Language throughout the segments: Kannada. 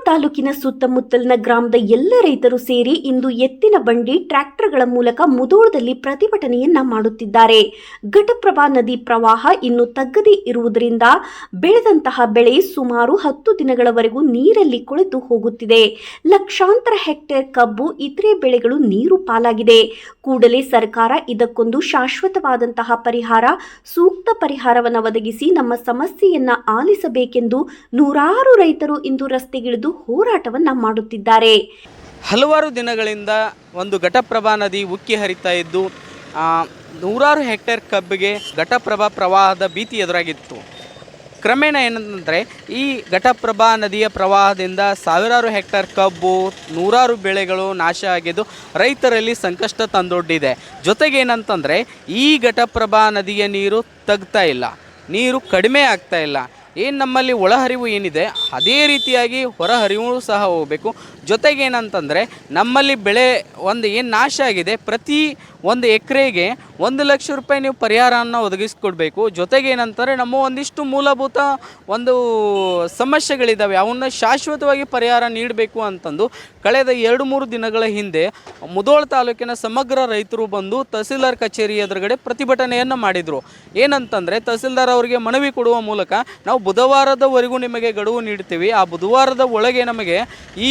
ತಾಲೂಕಿನ ಸುತ್ತಮುತ್ತಲಿನ ಗ್ರಾಮದ ಎಲ್ಲ ರೈತರು ಸೇರಿ ಇಂದು ಎತ್ತಿನ ಬಂಡಿ ಟ್ರ್ಯಾಕ್ಟರ್ಗಳ ಮೂಲಕ ಮುಧೋಳದಲ್ಲಿ ಪ್ರತಿಭಟನೆಯನ್ನ ಮಾಡುತ್ತಿದ್ದಾರೆ. ಘಟಪ್ರಭಾ ನದಿ ಪ್ರವಾಹ ಇನ್ನು ತಗ್ಗದೇ ಇರುವುದರಿಂದ ಬೆಳೆದಂತಹ ಬೆಳೆ ಸುಮಾರು 10 ದಿನಗಳವರೆಗೂ ನೀರಲ್ಲಿ ಕೊಳೆತು ಹೋಗುತ್ತಿದೆ. ಲಕ್ಷಾಂತರ ಹೆಕ್ಟೇರ್ ಕಬ್ಬು, ಇತರೆ ಬೆಳೆಗಳು ನೀರು ಪಾಲಾಗಿದೆ. ಕೂಡಲೇ ಸರ್ಕಾರ ಇದಕ್ಕೊಂದು ಶಾಶ್ವತವಾದಂತಹ ಪರಿಹಾರ, ಸೂಕ್ತ ಪರಿಹಾರವನ್ನು ಒದಗಿಸಿ ನಮ್ಮ ಸಮಸ್ಯೆಯನ್ನ ಆಲಿಸಬೇಕೆಂದು ನೂರಾರು ರೈತರು ಇಂದು ರಸ್ತೆಗಿಳಿದು ಹೋರಾಟವನ್ನ ಮಾಡುತ್ತಿದ್ದಾರೆ. ಹಲವಾರು ದಿನಗಳಿಂದ ಒಂದು ಘಟಪ್ರಭಾ ನದಿ ಉಕ್ಕಿ ಹರಿತಾ ಇದ್ದು ನೂರಾರು ಹೆಕ್ಟೇರ್ ಕಬ್ಬಿಗೆ ಘಟಪ್ರಭಾ ಪ್ರವಾಹದ ಭೀತಿ ಎದುರಾಗಿತ್ತು. ಕ್ರಮೇಣ ಏನಂತಂದರೆ ಈ ಘಟಪ್ರಭಾ ನದಿಯ ಪ್ರವಾಹದಿಂದ ಸಾವಿರಾರು ಹೆಕ್ಟೇರ್ ಕಬ್ಬು, ನೂರಾರು ಬೆಳೆಗಳು ನಾಶ ಆಗಿದ್ದು ರೈತರಲ್ಲಿ ಸಂಕಷ್ಟ ತಂದೊಡ್ಡಿದೆ. ಜೊತೆಗೆ ಏನಂತಂದರೆ ಈ ಘಟಪ್ರಭಾ ನದಿಯ ನೀರು ತಗ್ತಾ ಇಲ್ಲ, ನೀರು ಕಡಿಮೆ ಆಗ್ತಾ ಇಲ್ಲ. ಏನು ನಮ್ಮಲ್ಲಿ ಒಳಹರಿವು ಏನಿದೆ ಅದೇ ರೀತಿಯಾಗಿ ಹೊರಹರಿವು ಸಹ ಹೋಗಬೇಕು. ಜೊತೆಗೆ ಏನಂತಂದರೆ ನಮ್ಮಲ್ಲಿ ಬೆಳೆ ಏನು ನಾಶ ಆಗಿದೆ, ಪ್ರತಿ 1 ಎಕರೆಗೆ 1 ಲಕ್ಷ ರೂಪಾಯಿ ನೀವು ಪರಿಹಾರವನ್ನು ಒದಗಿಸ್ಕೊಡ್ಬೇಕು. ಜೊತೆಗೆ ಏನಂತಾರೆ ನಮ್ಮ ಒಂದಿಷ್ಟು ಮೂಲಭೂತ ಸಮಸ್ಯೆಗಳಿದ್ದಾವೆ, ಅವನ್ನ ಶಾಶ್ವತವಾಗಿ ಪರಿಹಾರ ನೀಡಬೇಕು ಅಂತಂದು ಕಳೆದ 2-3 ದಿನಗಳ ಹಿಂದೆ ಮುಧೋಳ ತಾಲೂಕಿನ ಸಮಗ್ರ ರೈತರು ಬಂದು ತಹಸೀಲ್ದಾರ್ ಕಚೇರಿ ಎದುರುಗಡೆ ಪ್ರತಿಭಟನೆಯನ್ನು ಮಾಡಿದರು. ಏನಂತಂದರೆ ತಹಸೀಲ್ದಾರ್ ಅವರಿಗೆ ಮನವಿ ಕೊಡುವ ಮೂಲಕ ನಾವು ಬುಧವಾರದವರೆಗೂ ನಿಮಗೆ ಗಡುವು ನೀಡ್ತೀವಿ, ಆ ಬುಧವಾರದ ಒಳಗೆ ನಮಗೆ ಈ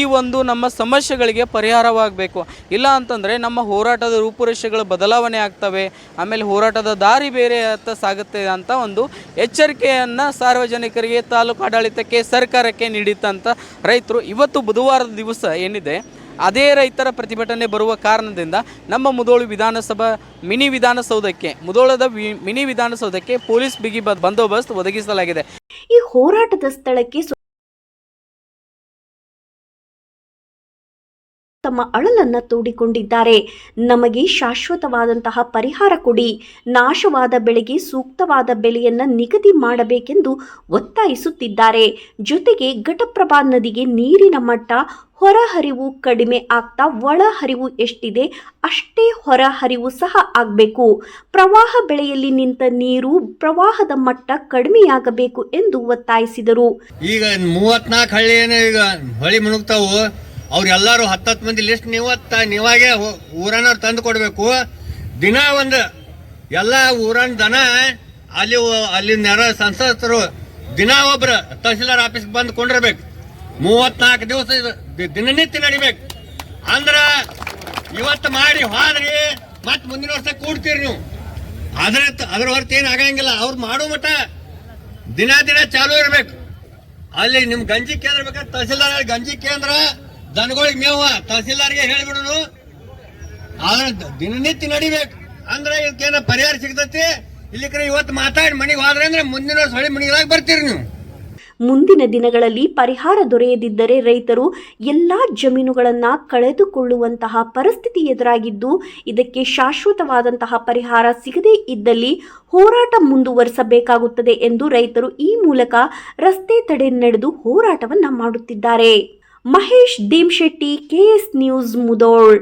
ನಮ್ಮ ಸಮಸ್ಯೆಗಳಿಗೆ ಪರಿಹಾರವಾಗಬೇಕು. ಇಲ್ಲ ಅಂತಂದರೆ ನಮ್ಮ ಹೋರಾಟದ ರೂಪುರೇಷೆಗಳು ಬದಲಾವಣೆ ಆಗ್ತವೆ, ಆಮೇಲೆ ಹೋರಾಟದ ದಾರಿ ಬೇರೆ ಸಾಗುತ್ತೆ ಅಂತ ಒಂದು ಎಚ್ಚರಿಕೆಯನ್ನು ಸಾರ್ವಜನಿಕರಿಗೆ, ತಾಲೂಕು ಆಡಳಿತಕ್ಕೆ, ಸರ್ಕಾರಕ್ಕೆ ನೀಡಿದಂಥ ರೈತರು ಇವತ್ತು ಬುಧವಾರದ ದಿವಸ ಏನಿದೆ ಅದೇ ರೈತರ ಪ್ರತಿಭಟನೆ ಬರುವ ಕಾರಣದಿಂದ ನಮ್ಮ ಮುಧೋಳ ಮುಧೋಳದ ಮಿನಿ ವಿಧಾನಸೌಧಕ್ಕೆ ಪೊಲೀಸ್ ಬಿಗಿ ಬಂದೋಬಸ್ತ್ ಒದಗಿಸಲಾಗಿದೆ. ಈ ಹೋರಾಟದ ಸ್ಥಳಕ್ಕೆ ತಮ್ಮ ಅಳಲನ್ನ ತೋಡಿಕೊಂಡಿದ್ದಾರೆ. ನಮಗೆ ಶಾಶ್ವತವಾದಂತಹ ಪರಿಹಾರ ಕೊಡಿ, ನಾಶವಾದ ಬೆಳೆಗೆ ಸೂಕ್ತವಾದ ಬೆಲೆಯನ್ನ ನಿಗದಿ ಮಾಡಬೇಕೆಂದು ಒತ್ತಾಯಿಸುತ್ತಿದ್ದಾರೆ. ಜೊತೆಗೆ ಘಟಪ್ರಭಾ ನದಿಗೆ ನೀರಿನ ಮಟ್ಟ, ಹೊರಹರಿವು ಕಡಿಮೆ ಆಗ್ತಾ ಒಳಹರಿವು ಎಷ್ಟಿದೆ ಅಷ್ಟೇ ಹೊರಹರಿವು ಸಹ ಆಗಬೇಕು. ಪ್ರವಾಹ ಬೆಳೆಯಲ್ಲಿ ನಿಂತ ನೀರು, ಪ್ರವಾಹದ ಮಟ್ಟ ಕಡಿಮೆಯಾಗಬೇಕು ಎಂದು ಒತ್ತಾಯಿಸಿದರು. ಈಗ 34 ಹಳ್ಳಿ ಈಗ ಹೊಳಿ ಮುಳುಗ್ತಾವು, ಅವ್ರೆಲ್ಲರೂ 10 ಮಂದಿ ಲಿಸ್ಟ್ ನೀವಾಗೆ ಊರನ್ನವ್ರು ತಂದು ಕೊಡಬೇಕು. ದಿನ ಎಲ್ಲ ಊರನ್ನ ದನ ಅಲ್ಲಿ ನೆರ ಸಂಸದರು ದಿನ ಒಬ್ರು ತಹಸೀಲ್ದಾರ್ ಆಫೀಸ್ಗೆ ಬಂದು ಕೊಂಡಿರ್ಬೇಕು. 34 ದಿವಸ ದಿನನಿತ್ಯ ನಡಿಬೇಕು. ಅಂದ್ರ ಇವತ್ತು ಮಾಡಿ ಹೋದ್ರಿ ಮತ್ತೆ ಮುಂದಿನ ವರ್ಷ ಕೂಡ್ತೀರಿ ನೀವು. ಅದ್ರ ಹೊರತು ಏನು ಆಗಂಗಿಲ್ಲ. ಅವ್ರು ಮಾಡೋ ಮಟ್ಟ ದಿನ ಚಾಲೂ ಇರ್ಬೇಕು. ಅಲ್ಲಿ ನಿಮ್ ಗಂಜಿ ಕೇಂದ್ರ ಬೇಕಾದ್ರೆ ತಹಸೀಲ್ದಾರ್ ಗಂಜಿ ಕೇಂದ್ರ, ದನಗಳಿಗೆ ಮೇವ ತಹಸೀಲ್ದಾರ್ಗೆ ಹೇಳಿಬಿಡೋನು. ಆದ್ರೆ ದಿನನಿತ್ಯ ನಡಿಬೇಕು. ಅಂದ್ರೆ ಇದಕ್ಕೇನ ಪರಿಹಾರ ಸಿಗ್ತೈತಿ. ಇಲ್ಲಿಕ್ರೆ ಇವತ್ತು ಮಾತಾಡಿ ಮನೆಗೆ ಹೋದ್ರೆ ಅಂದ್ರೆ ಮುಂದಿನ ವರ್ಷ ಹೊಳಿ ಮನೆಗೆ ಬರ್ತೀರಿ ನೀವು. ಮುಂದಿನ ದಿನಗಳಲ್ಲಿ ಪರಿಹಾರ ದೊರೆಯದಿದ್ದರೆ ರೈತರು ಎಲ್ಲಾ ಜಮೀನುಗಳನ್ನ ಕಳೆದುಕೊಳ್ಳುವಂತಹ ಪರಿಸ್ಥಿತಿ ಎದುರಾಗಿದ್ದು, ಇದಕ್ಕೆ ಶಾಶ್ವತವಾದಂತಹ ಪರಿಹಾರ ಸಿಗದೇ ಇದ್ದಲ್ಲಿ ಹೋರಾಟ ಮುಂದುವರಿಸಬೇಕಾಗುತ್ತದೆ ಎಂದು ರೈತರು ಈ ಮೂಲಕ ರಸ್ತೆ ತಡೆ ನಡೆದು ಹೋರಾಟವನ್ನ ಮಾಡುತ್ತಿದ್ದಾರೆ. Mahesh Demashetti, KS news, Mudhol.